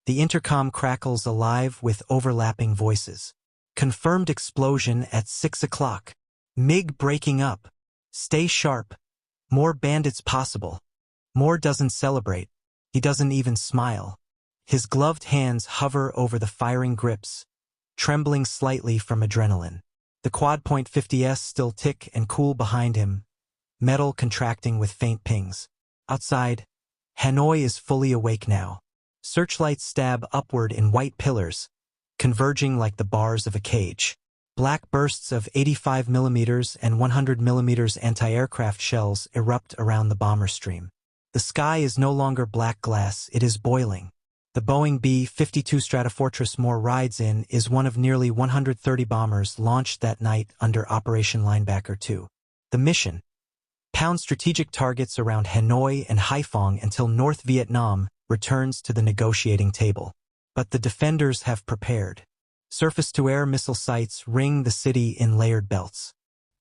The intercom crackles alive with overlapping voices. Confirmed explosion at 6 o'clock. MiG breaking up. Stay sharp. More bandits possible. Moore doesn't celebrate. He doesn't even smile. His gloved hands hover over the firing grips, trembling slightly from adrenaline. The quad .50s still tick and cool behind him, metal contracting with faint pings. Outside, Hanoi is fully awake now. Searchlights stab upward in white pillars, converging like the bars of a cage. Black bursts of 85mm and 100mm anti-aircraft shells erupt around the bomber stream. The sky is no longer black glass, it is boiling. The Boeing B-52 Stratofortress Moore rides in is one of nearly 130 bombers launched that night under Operation Linebacker II. The mission: pound strategic targets around Hanoi and Haiphong until North Vietnam returns to the negotiating table. But the defenders have prepared. Surface-to-air missile sites ring the city in layered belts.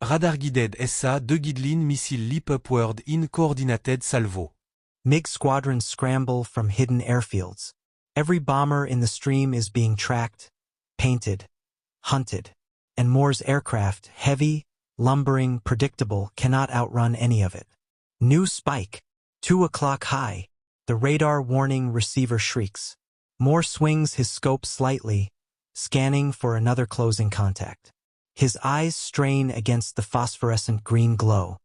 Radar-guided SA-2 guideline missile leap upward in coordinated salvo. MiG squadrons scramble from hidden airfields. Every bomber in the stream is being tracked, painted, hunted. And Moore's aircraft, heavy, lumbering, predictable, cannot outrun any of it. New spike. 2 o'clock high. The radar warning receiver shrieks. Moore swings his scope slightly, scanning for another closing contact. His eyes strain against the phosphorescent green glow.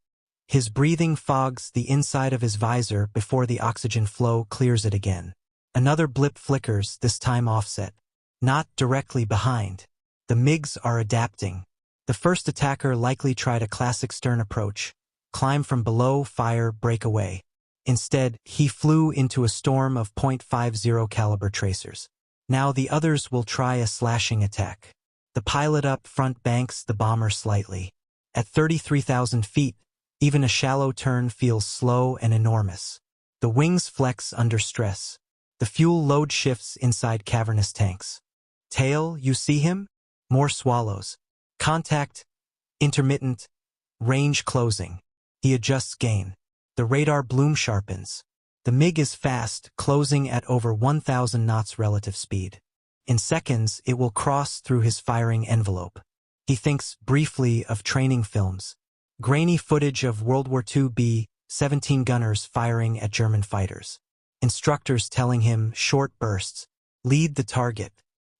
His breathing fogs the inside of his visor before the oxygen flow clears it again. Another blip flickers, this time offset. Not directly behind. The MiGs are adapting. The first attacker likely tried a classic stern approach, climb from below, fire, break away. Instead, he flew into a storm of .50 caliber tracers. Now the others will try a slashing attack. The pilot up front banks the bomber slightly. At 33,000 feet, even a shallow turn feels slow and enormous. The wings flex under stress. The fuel load shifts inside cavernous tanks. Tail, you see him? Moore swallows. Contact, intermittent, range closing. He adjusts gain. The radar bloom sharpens. The MiG is fast, closing at over 1,000 knots relative speed. In seconds, it will cross through his firing envelope. He thinks briefly of training films. Grainy footage of World War II B-17 gunners firing at German fighters. Instructors telling him short bursts, lead the target,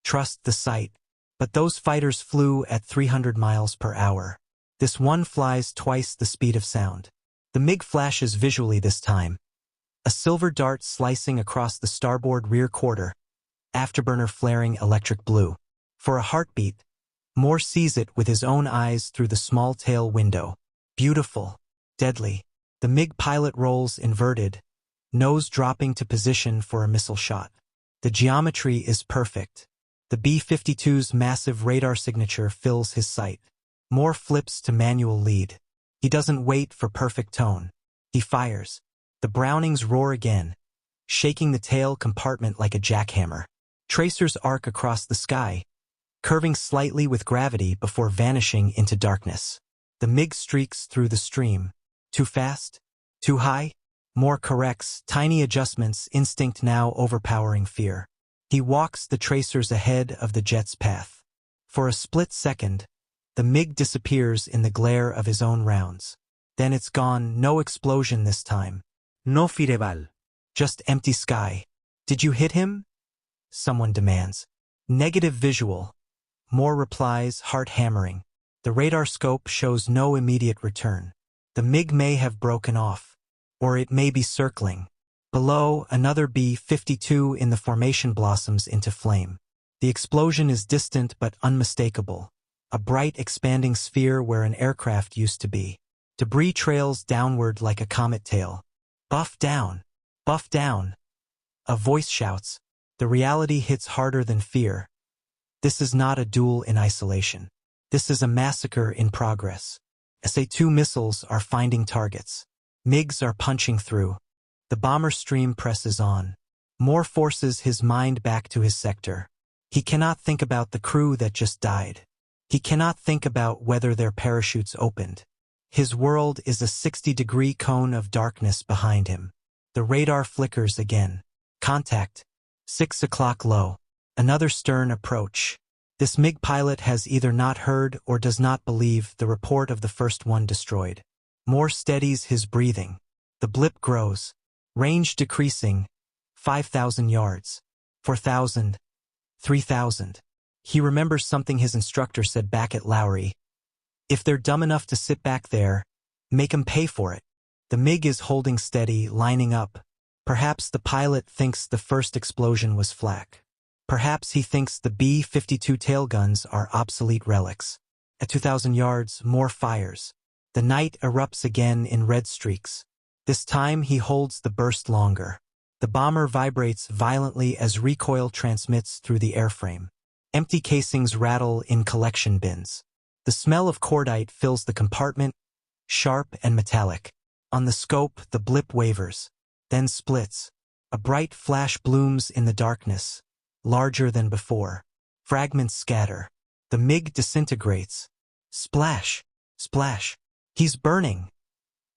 trust the sight. But those fighters flew at 300 miles per hour. This one flies twice the speed of sound. The MiG flashes visually this time. A silver dart slicing across the starboard rear quarter, afterburner flaring electric blue. For a heartbeat, Moore sees it with his own eyes through the small tail window. Beautiful, deadly. The MiG pilot rolls inverted, nose dropping to position for a missile shot. The geometry is perfect. The B-52's massive radar signature fills his sight. Moore flips to manual lead. He doesn't wait for perfect tone. He fires. The Brownings roar again, shaking the tail compartment like a jackhammer. Tracers arc across the sky, curving slightly with gravity before vanishing into darkness. The MiG streaks through the stream. Too fast? Too high? Moore corrects, tiny adjustments, instinct now overpowering fear. He walks the tracers ahead of the jet's path. For a split second, the MiG disappears in the glare of his own rounds. Then it's gone, no explosion this time. No fireball. Just empty sky. Did you hit him? Someone demands. Negative visual. Moore replies, heart hammering. The radar scope shows no immediate return. The MiG may have broken off. Or it may be circling. Below, another B-52 in the formation blossoms into flame. The explosion is distant but unmistakable. A bright expanding sphere where an aircraft used to be. Debris trails downward like a comet tail. Buff down! Buff down! A voice shouts. The reality hits harder than fear. This is not a duel in isolation. This is a massacre in progress. SA-2 missiles are finding targets. MiGs are punching through. The bomber stream presses on. Moore forces his mind back to his sector. He cannot think about the crew that just died. He cannot think about whether their parachutes opened. His world is a 60-degree cone of darkness behind him. The radar flickers again. Contact. 6 o'clock low. Another stern approach. This MiG pilot has either not heard or does not believe the report of the first one destroyed. More steadies his breathing. The blip grows. Range decreasing. 5,000 yards. 4,000. 3,000. He remembers something his instructor said back at Lowry. If they're dumb enough to sit back there, make 'em pay for it. The MiG is holding steady, lining up. Perhaps the pilot thinks the first explosion was flak. Perhaps he thinks the B-52 tailguns are obsolete relics. At 2,000 yards, more fires. The night erupts again in red streaks. This time he holds the burst longer. The bomber vibrates violently as recoil transmits through the airframe. Empty casings rattle in collection bins. The smell of cordite fills the compartment, sharp and metallic. On the scope, the blip wavers, then splits. A bright flash blooms in the darkness, larger than before. Fragments scatter. The MiG disintegrates. Splash! Splash! He's burning!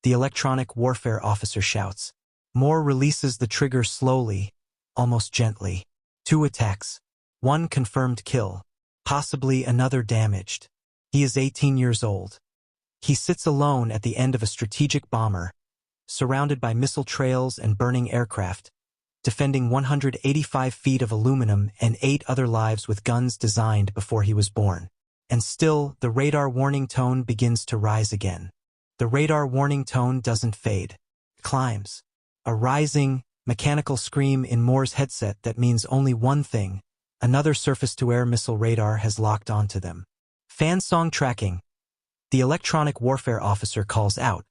The electronic warfare officer shouts. Moore releases the trigger slowly, almost gently. 2 attacks. 1 confirmed kill. Possibly another damaged. He is 18 years old. He sits alone at the end of a strategic bomber, surrounded by missile trails and burning aircraft, defending 185 feet of aluminum and 8 other lives with guns designed before he was born. And still, the radar warning tone begins to rise again. The radar warning tone doesn't fade. It climbs. A rising, mechanical scream in Moore's headset that means only one thing. Another surface-to-air missile radar has locked onto them. Fan song tracking. The electronic warfare officer calls out,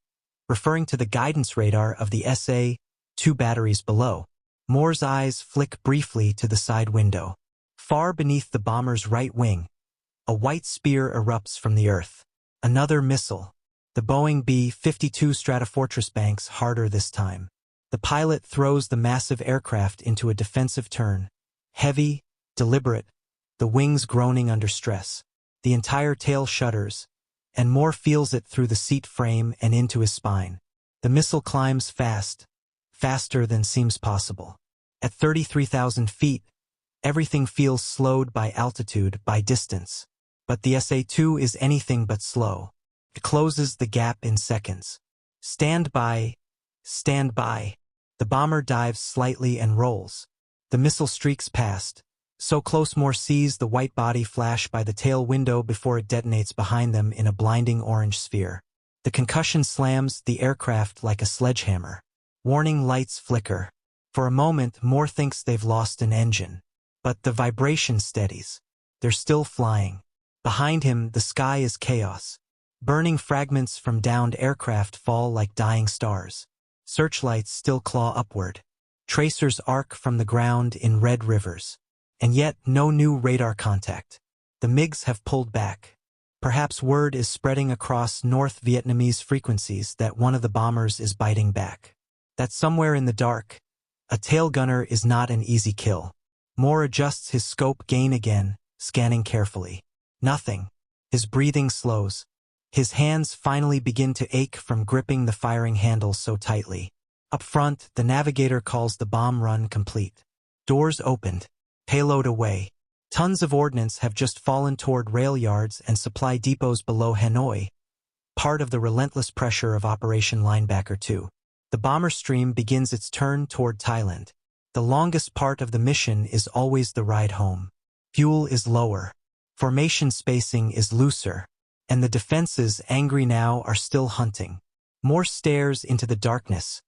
referring to the guidance radar of the SA, 2 batteries below. Moore's eyes flick briefly to the side window. Far beneath the bomber's right wing, a white spear erupts from the earth. Another missile. The Boeing B-52 Stratofortress banks harder this time. The pilot throws the massive aircraft into a defensive turn. Heavy, deliberate, the wings groaning under stress. The entire tail shudders, and Moore feels it through the seat frame and into his spine. The missile climbs fast, faster than seems possible. At 33,000 feet, everything feels slowed by altitude, by distance. But the SA-2 is anything but slow. It closes the gap in seconds. Stand by, stand by. The bomber dives slightly and rolls. The missile streaks past. So close Moore sees the white body flash by the tail window before it detonates behind them in a blinding orange sphere. The concussion slams the aircraft like a sledgehammer. Warning lights flicker. For a moment, Moore thinks they've lost an engine. But the vibration steadies. They're still flying. Behind him, the sky is chaos. Burning fragments from downed aircraft fall like dying stars. Searchlights still claw upward. Tracers arc from the ground in red rivers. And yet, no new radar contact. The MiGs have pulled back. Perhaps word is spreading across North Vietnamese frequencies that one of the bombers is biting back. That somewhere in the dark, a tail gunner is not an easy kill. Moore adjusts his scope gain again, scanning carefully. Nothing. His breathing slows. His hands finally begin to ache from gripping the firing handle so tightly. Up front, the navigator calls the bomb run complete. Doors opened. Payload away. Tons of ordnance have just fallen toward rail yards and supply depots below Hanoi, part of the relentless pressure of Operation Linebacker II. The bomber stream begins its turn toward Thailand. The longest part of the mission is always the ride home. Fuel is lower. Formation spacing is looser. And the defenses, angry now, are still hunting. Moore stares into the darkness,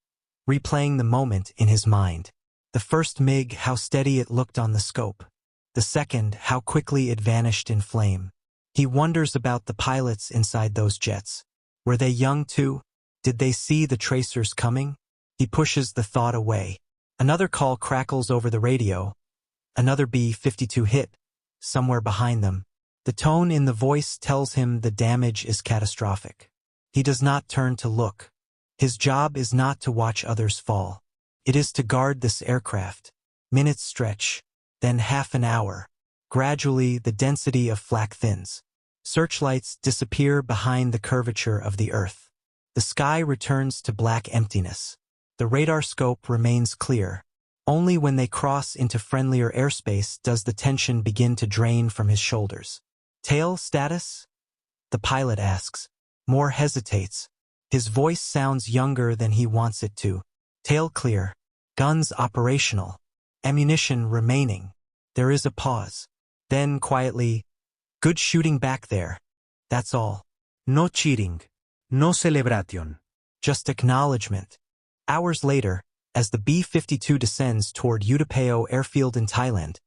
replaying the moment in his mind. The first MiG, how steady it looked on the scope. The second, how quickly it vanished in flame. He wonders about the pilots inside those jets. Were they young too? Did they see the tracers coming? He pushes the thought away. Another call crackles over the radio. Another B-52 hit, somewhere behind them. The tone in the voice tells him the damage is catastrophic. He does not turn to look. His job is not to watch others fall. It is to guard this aircraft. Minutes stretch, then half an hour. Gradually, the density of flak thins. Searchlights disappear behind the curvature of the earth. The sky returns to black emptiness. The radar scope remains clear. Only when they cross into friendlier airspace does the tension begin to drain from his shoulders. Tail status? The pilot asks. Moore hesitates. His voice sounds younger than he wants it to. Tail clear. Guns operational. Ammunition remaining. There is a pause. Then, quietly, good shooting back there. That's all. No cheating. No celebration. Just acknowledgement. Hours later, as the B-52 descends toward Utapao airfield in Thailand,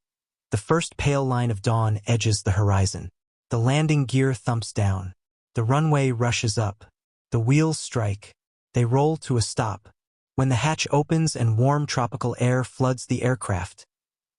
the first pale line of dawn edges the horizon. The landing gear thumps down. The runway rushes up. The wheels strike. They roll to a stop. When the hatch opens and warm tropical air floods the aircraft,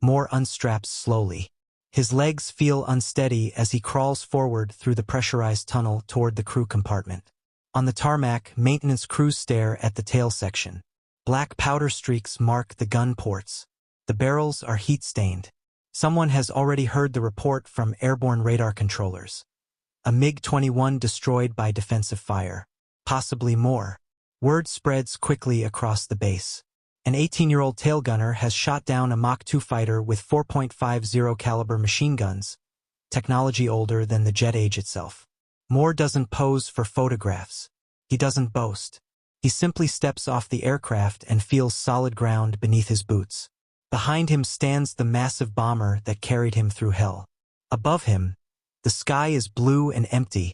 Moore unstraps slowly. His legs feel unsteady as he crawls forward through the pressurized tunnel toward the crew compartment. On the tarmac, maintenance crews stare at the tail section. Black powder streaks mark the gun ports. The barrels are heat-stained. Someone has already heard the report from airborne radar controllers. A MiG-21 destroyed by defensive fire. Possibly more. Word spreads quickly across the base. An 18-year-old tail gunner has shot down a Mach 2 fighter with 4.50 caliber machine guns, technology older than the jet age itself. Moore doesn't pose for photographs. He doesn't boast. He simply steps off the aircraft and feels solid ground beneath his boots. Behind him stands the massive bomber that carried him through hell. Above him, the sky is blue and empty,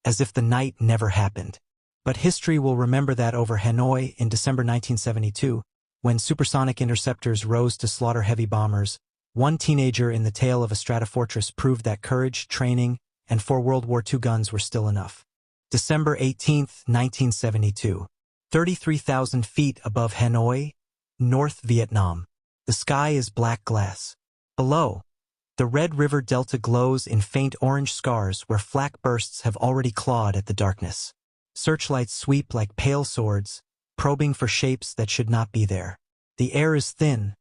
as if the night never happened. But history will remember that over Hanoi in December 1972, when supersonic interceptors rose to slaughter heavy bombers, one teenager in the tail of a Stratofortress proved that courage, training, and 4 World War II guns were still enough. December 18, 1972. 33,000 feet above Hanoi, North Vietnam. The sky is black glass. Below, the Red River Delta glows in faint orange scars where flak bursts have already clawed at the darkness. Searchlights sweep like pale swords, probing for shapes that should not be there. The air is thin,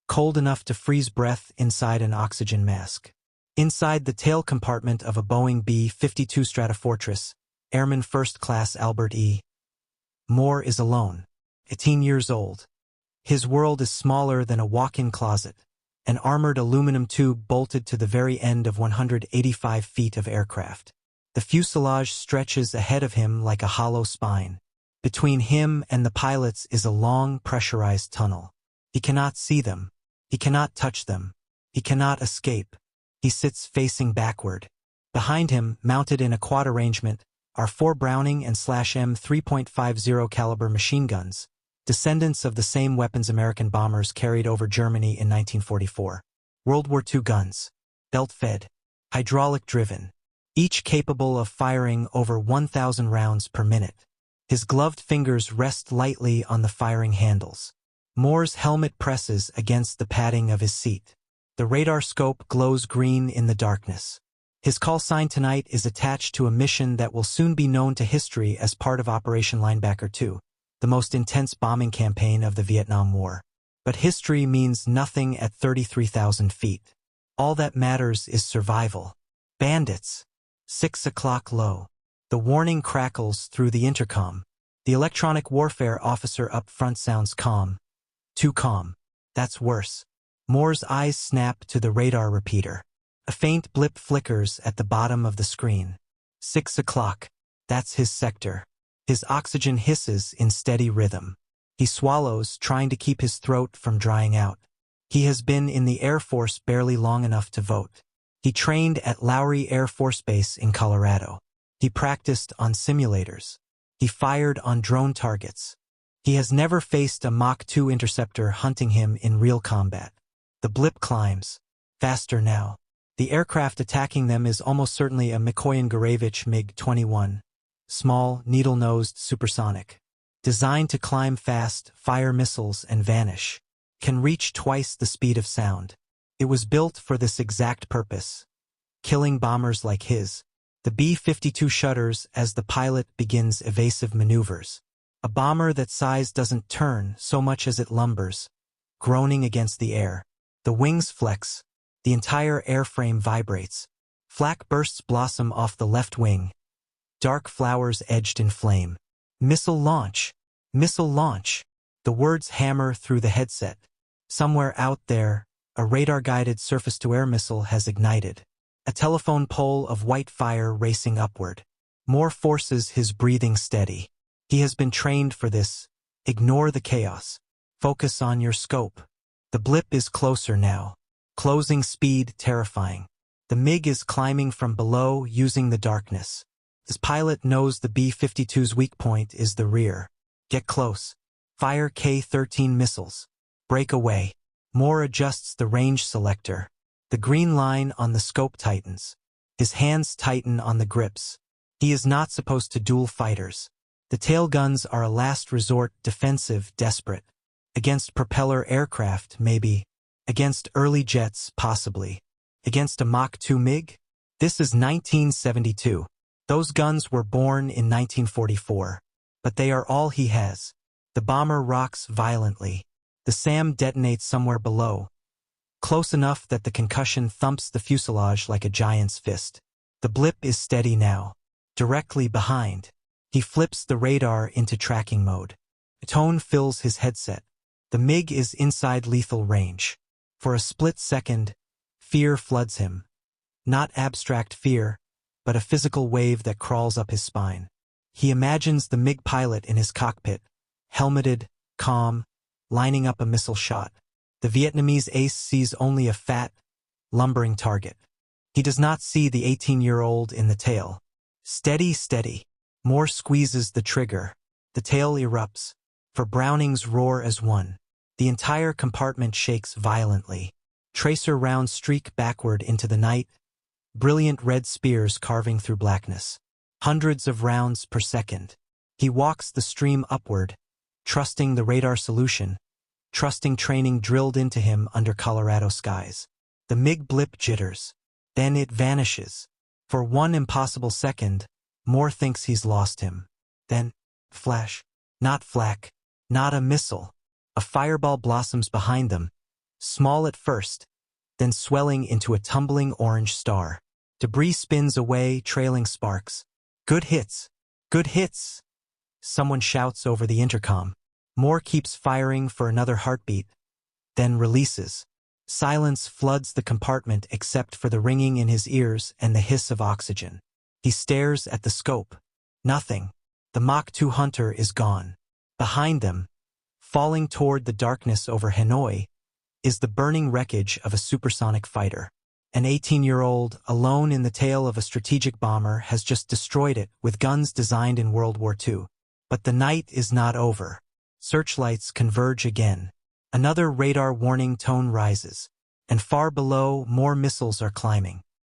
cold enough to freeze breath inside an oxygen mask. Inside the tail compartment of a Boeing B-52 Stratofortress, Airman First Class Albert E. Moore is alone, 18 years old. His world is smaller than a walk-in closet, an armored aluminum tube bolted to the very end of 185 feet of aircraft. The fuselage stretches ahead of him like a hollow spine. Between him and the pilots is a long, pressurized tunnel. He cannot see them. He cannot touch them. He cannot escape. He sits facing backward. Behind him, mounted in a quad arrangement, are 4 Browning and /M 3.50 caliber machine guns, descendants of the same weapons American bombers carried over Germany in 1944. World War II guns, belt-fed, hydraulic-driven, each capable of firing over 1,000 rounds per minute. His gloved fingers rest lightly on the firing handles. Moore's helmet presses against the padding of his seat. The radar scope glows green in the darkness. His call sign tonight is attached to a mission that will soon be known to history as part of Operation Linebacker II, the most intense bombing campaign of the Vietnam War. But history means nothing at 33,000 feet. All that matters is survival. Bandits. 6 o'clock low. The warning crackles through the intercom. The electronic warfare officer up front sounds calm. Too calm. That's worse. Moore's eyes snap to the radar repeater. A faint blip flickers at the bottom of the screen. 6 o'clock. That's his sector. His oxygen hisses in steady rhythm. He swallows, trying to keep his throat from drying out. He has been in the Air Force barely long enough to vote. He trained at Lowry Air Force Base in Colorado. He practiced on simulators. He fired on drone targets. He has never faced a Mach 2 interceptor hunting him in real combat. The blip climbs. Faster now. The aircraft attacking them is almost certainly a Mikoyan-Gurevich MiG-21. Small, needle-nosed supersonic. Designed to climb fast, fire missiles, and vanish. Can reach twice the speed of sound. It was built for this exact purpose. Killing bombers like his. The B-52 shudders as the pilot begins evasive maneuvers. A bomber that size doesn't turn so much as it lumbers, groaning against the air. The wings flex. The entire airframe vibrates. Flak bursts blossom off the left wing. Dark flowers edged in flame. Missile launch. Missile launch. The words hammer through the headset. Somewhere out there, a radar-guided surface-to-air missile has ignited. A telephone pole of white fire racing upward. More forces his breathing steady. He has been trained for this. Ignore the chaos. Focus on your scope. The blip is closer now. Closing speed terrifying. The MiG is climbing from below using the darkness. His pilot knows the B-52's weak point is the rear. Get close. Fire K-13 missiles. Break away. Moore adjusts the range selector. The green line on the scope tightens. His hands tighten on the grips. He is not supposed to duel fighters. The tail guns are a last resort, defensive, desperate. Against propeller aircraft, maybe. Against early jets, possibly. Against a Mach II MiG? This is 1972. Those guns were born in 1944. But they are all he has. The bomber rocks violently. The SAM detonates somewhere below. Close enough that the concussion thumps the fuselage like a giant's fist. The blip is steady now. Directly behind. He flips the radar into tracking mode. A tone fills his headset. The MiG is inside lethal range. For a split second, fear floods him. Not abstract fear, but a physical wave that crawls up his spine. He imagines the MiG pilot in his cockpit, helmeted, calm, lining up a missile shot. The Vietnamese ace sees only a fat, lumbering target. He does not see the 18-year-old in the tail. Steady, steady. Moore squeezes the trigger. The tail erupts. For Brownings roar as one. The entire compartment shakes violently. Tracer rounds streak backward into the night. Brilliant red spears carving through blackness. Hundreds of rounds per second. He walks the stream upward, trusting the radar solution, trusting training drilled into him under Colorado skies. The MiG blip jitters. Then it vanishes. For one impossible second, Moore thinks he's lost him. Then, flash. Not flak. Not a missile. A fireball blossoms behind them, small at first, then swelling into a tumbling orange star. Debris spins away, trailing sparks. Good hits. Good hits. Someone shouts over the intercom. Moore keeps firing for another heartbeat, then releases. Silence floods the compartment except for the ringing in his ears and the hiss of oxygen. He stares at the scope. Nothing. The Mach II hunter is gone. Behind them, falling toward the darkness over Hanoi, is the burning wreckage of a supersonic fighter. An 18-year-old, alone in the tail of a strategic bomber, has just destroyed it with guns designed in World War II. But the night is not over. Searchlights converge again. Another radar warning tone rises. And far below, more missiles are climbing.